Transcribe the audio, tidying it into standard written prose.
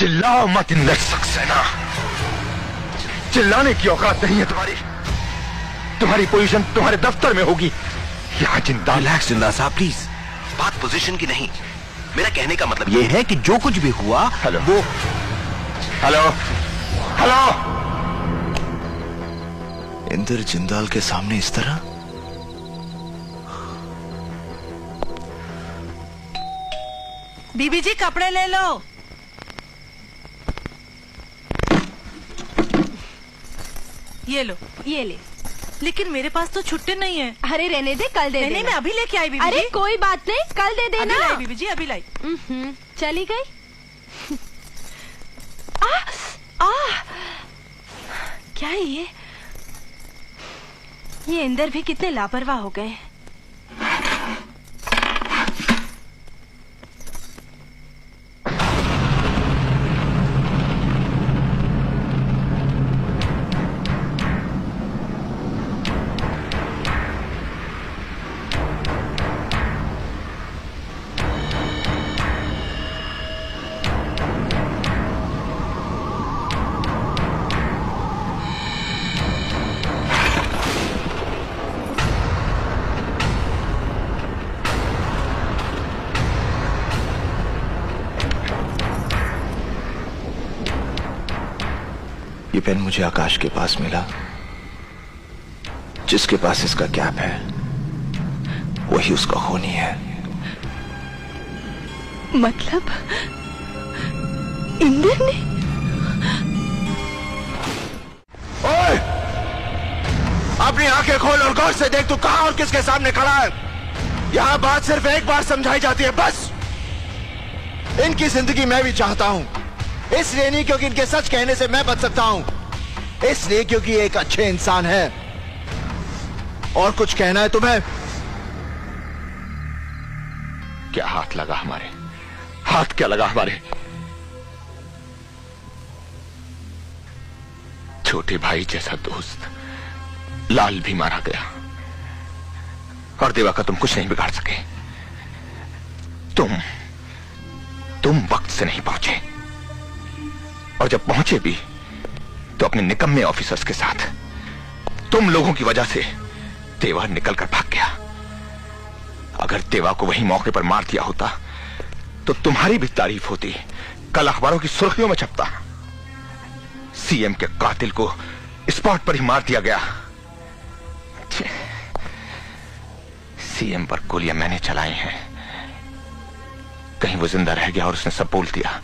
चिल्लाओ मत इंदर सक्सेना, चिल्लाने की औकात नहीं है तुम्हारी। तुम्हारी पोजीशन तुम्हारे दफ्तर में होगी, यहाँ जिंदा। रिलैक्स जिंदा साहब प्लीज, बात पोजीशन की नहीं, मेरा कहने का मतलब यह है कि जो कुछ भी हुआ हेलो वो हेलो हेलो इंदर जिंदाल के सामने इस तरह? बीबी जी कपड़े ले लो। ये लो। ये ले। लेकिन मेरे पास तो छुट्टी नहीं है। अरे रहने दे, कल दे देना। नहीं, मैं अभी लेके आई बीबी जी। अरे कोई बात नहीं, कल दे देना। अभी लाई बीबी जी, अभी लाई। चली गई। क्या है ये इंदर भी कितने लापरवाह हो गए। ये पेन मुझे आकाश के पास मिला, जिसके पास इसका कैप है वही उसका खूनी है। मतलब इंदर ने? ओए! अपनी आंखें खोल और गौर से देख तू कहां और किसके सामने खड़ा है। यहां बात सिर्फ एक बार समझाई जाती है, बस। इनकी जिंदगी मैं भी चाहता हूं, इसलिए नहीं क्योंकि इनके सच कहने से मैं बच सकता हूं, इसलिए क्योंकि एक अच्छे इंसान है। और कुछ कहना है तुम्हें? क्या हाथ लगा हमारे, हाथ क्या लगा हमारे। छोटे भाई जैसा दोस्त लाल भी मारा गया और देवा का तुम कुछ नहीं बिगाड़ सके। तुम वक्त से नहीं पहुंचे, और जब पहुंचे भी तो अपने निकम्मे ऑफिसर्स के साथ। तुम लोगों की वजह से देवा निकलकर भाग गया। अगर देवा को वही मौके पर मार दिया होता तो तुम्हारी भी तारीफ होती, कल अखबारों की सुर्खियों में छपता। सीएम के कातिल को स्पॉट पर ही मार दिया गया। सीएम पर गोलियां मैंने चलाई हैं, कहीं वो जिंदा रह गया और उसने सब बोल दिया।